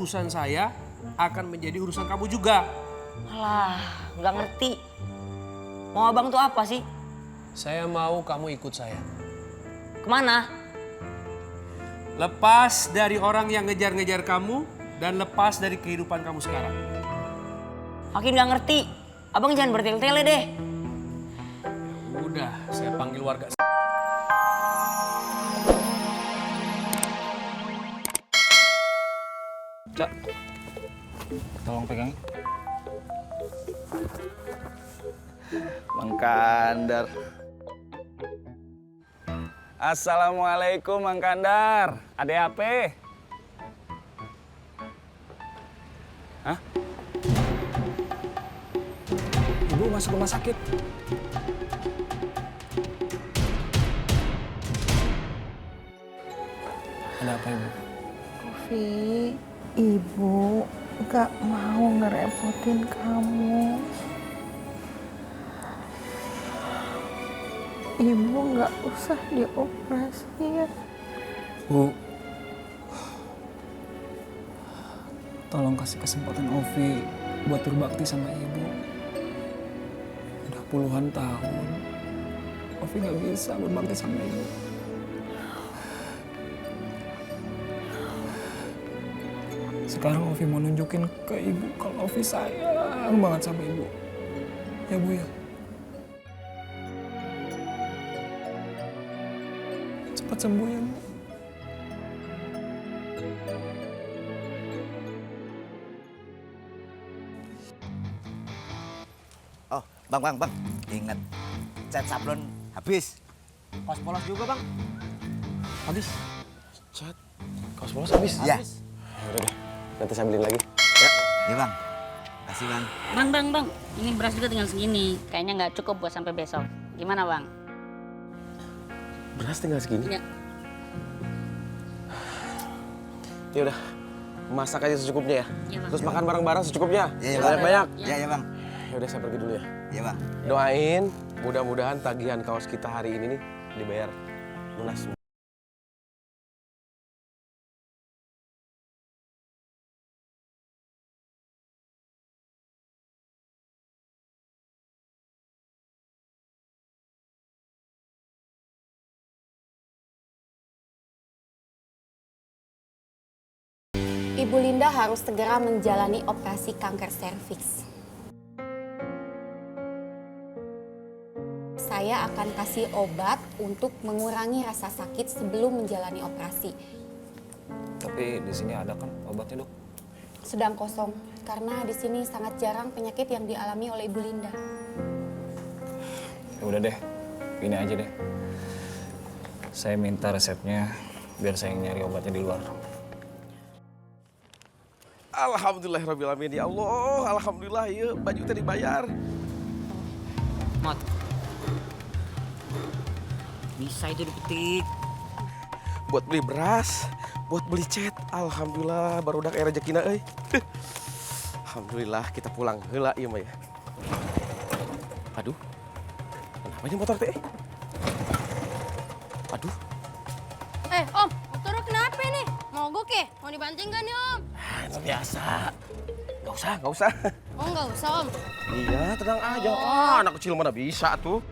urusan saya akan menjadi urusan kamu juga. Alah, nggak ngerti. Mau abang tuh apa sih? Saya mau kamu ikut saya. Kemana? Lepas dari orang yang ngejar-ngejar kamu dan lepas dari kehidupan kamu sekarang. Makin nggak ngerti. Abang jangan bertele-tele deh. Udah, saya panggil warga. Cak, tolong pegangin. Mang Kandar. Assalamualaikum Mang Kandar. Ada apa? Hah? Ibu masuk rumah sakit. Ada apa Ibu? Kofi, Ibu gak mau ngerepotin kamu. Ibu gak usah dioperasi ya. Bu, tolong kasih kesempatan Ovi buat berbakti sama Ibu. Udah puluhan tahun, Ovi gak bisa berbakti sama Ibu. Sekarang Ovi mau nunjukin ke Ibu kalau Ovi sayang banget sama Ibu. Ya Bu ya. Cepat sembuh ya Bu. Oh, bang. Ingat, cat sablon habis. Kaos polos juga bang. Habis. Cat, kaos polos habis? Ya. Udah deh, nanti saya beliin lagi. Ya bang, kasih bang. Bang, ini beras juga tinggal segini. Kayaknya nggak cukup buat sampai besok. Gimana bang? Beras tinggal segini? Ya. Ya udah, masak aja secukupnya ya. Iya, Bang. Terus makan bareng-bareng secukupnya. Iya bang. Banyak-banyak. Ya bang. Ya udah saya pergi dulu ya. Ya bang. Doain, mudah-mudahan tagihan kaos kita hari ini nih dibayar lunas. Ibu Linda harus segera menjalani operasi kanker serviks. Saya akan kasih obat untuk mengurangi rasa sakit sebelum menjalani operasi. Tapi di sini ada kan obatnya, Dok? Sedang kosong karena di sini sangat jarang penyakit yang dialami oleh Ibu Linda. Ya udah deh, ini aja deh. Saya minta resepnya biar saya nyari obatnya di luar. Alhamdulillahirrahmanirrahim. Ya Allah, alhamdulillah ya baju tadi dibayar. Mot. Bisa itu dipetik. Buat beli beras, buat beli cat. Alhamdulillah baru udah kayak rezekina euy. Alhamdulillah kita pulang heula ieu mah ya. Aduh. Kenapa ini motor teh? Aduh. Om, motor kenapa nih? Mogok ya? Mau dibanting gak nih om? Biasa. Nggak usah. Oh nggak usah om. Iya, tenang aja. Anak kecil mana bisa tuh.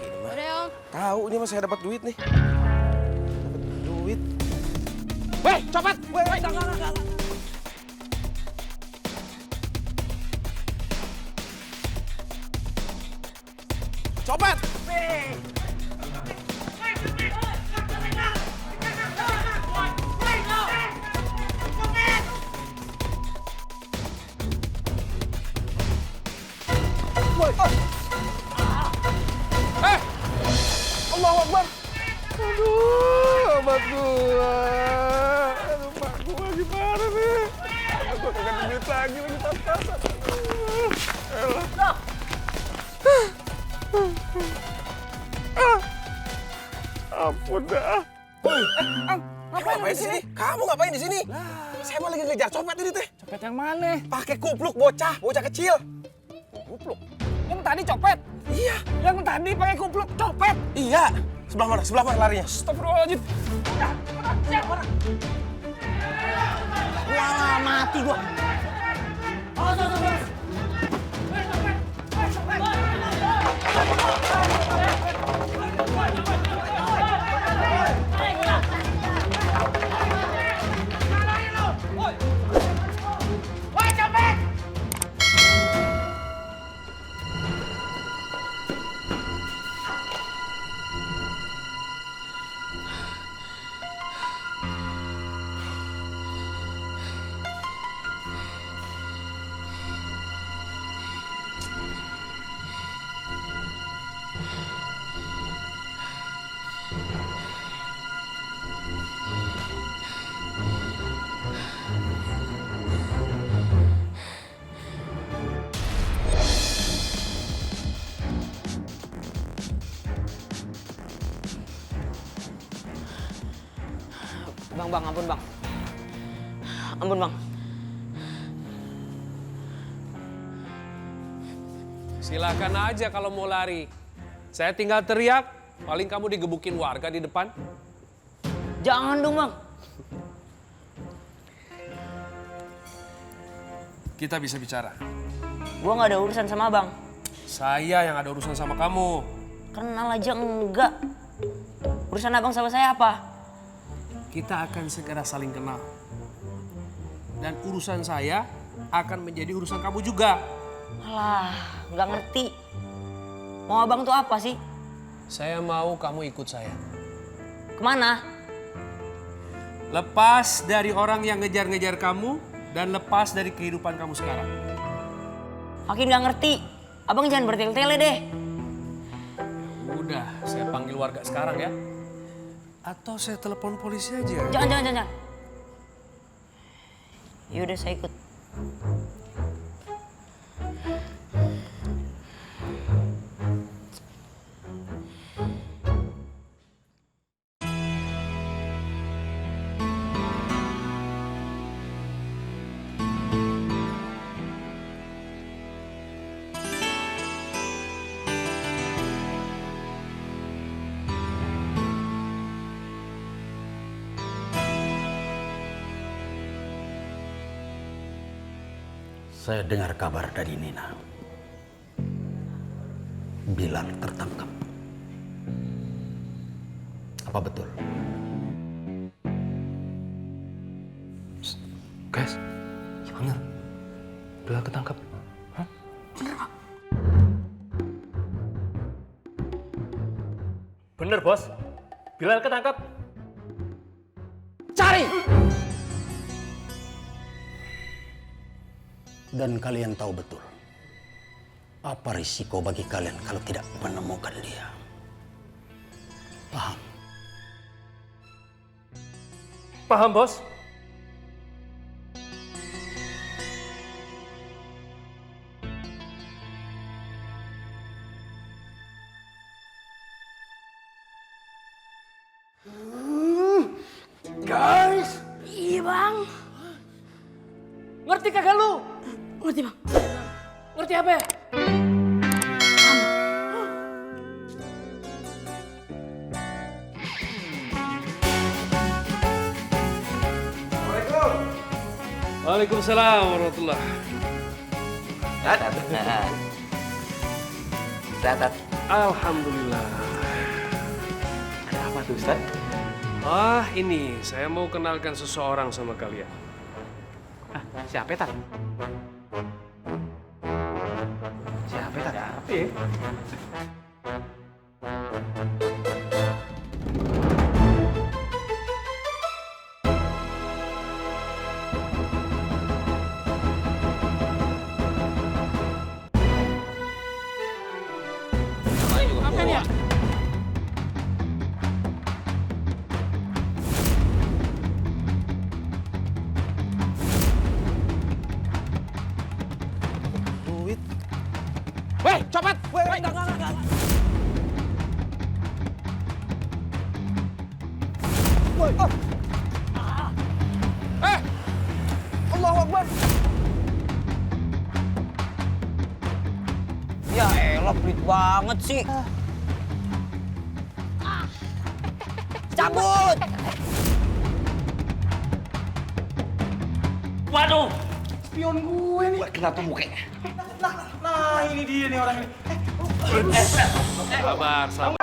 Ini mah. Udah om. Tahu ini mah saya dapat duit nih. Dapat duit. Weh, copet. Weh, jangan. Copet. Allahu Akbar. Aduh, obat gua. Aduh, Pak gua gimana nih? Gua kagak ada duit lagi pas-pasan. Elah. Ampun dah. Ngapain di sini? Kamu ngapain di sini? Saya mau lagi ngejar copet ini teh. Copet yang mana? Pakai kupluk bocah kecil. Kupluk. Yang tadi copet? Iya. Yang tadi pakai kupluk copet? Iya. Sebelah mana larinya? Astagfirullahaladzim. Walah, mati gua. Bang, ampun bang. Ampun bang. Silakan aja kalau mau lari. Saya tinggal teriak, paling kamu digebukin warga di depan. Jangan dong bang. Kita bisa bicara. Gua nggak ada urusan sama abang. Saya yang ada urusan sama kamu. Kenal aja enggak. Urusan abang sama saya apa? Kita akan segera saling kenal. Dan urusan saya akan menjadi urusan kamu juga. Alah, nggak ngerti. Mau abang tuh apa sih? Saya mau kamu ikut saya. Kemana? Lepas dari orang yang ngejar-ngejar kamu dan lepas dari kehidupan kamu sekarang. Makin nggak ngerti. Abang jangan bertele-tele deh. Udah, saya panggil warga sekarang ya. Atau saya telepon polisi aja. Jangan. Yaudah saya ikut. Saya dengar kabar dari Nina. Bilal tertangkap. Apa betul? Guys, bener. Bilal ketangkap. Hah? Bener, Bos. Bilal ketangkap. Cari! Dan kalian tahu betul apa risiko bagi kalian kalau tidak menemukan dia. Paham? Paham, Bos? Guys! Iya bang. Ngerti kagak lu? Ngerti bang. Ngerti apa ya? Waalaikumsalam warahmatullahi. Sehat. Alhamdulillah. Ada apa tuh, Ustaz? Ini saya mau kenalkan seseorang sama kalian. Siapa Tat? Siapa Tat? Siapa ya? Weh, copet! Weh, enggak. Woi, Allahu Akbar! Ya elah, pelit banget sih. Cabut! Waduh. Spion gue nih. Kenapa mukanya? Nah, ini dia nih orang ini. Sabar, sabar.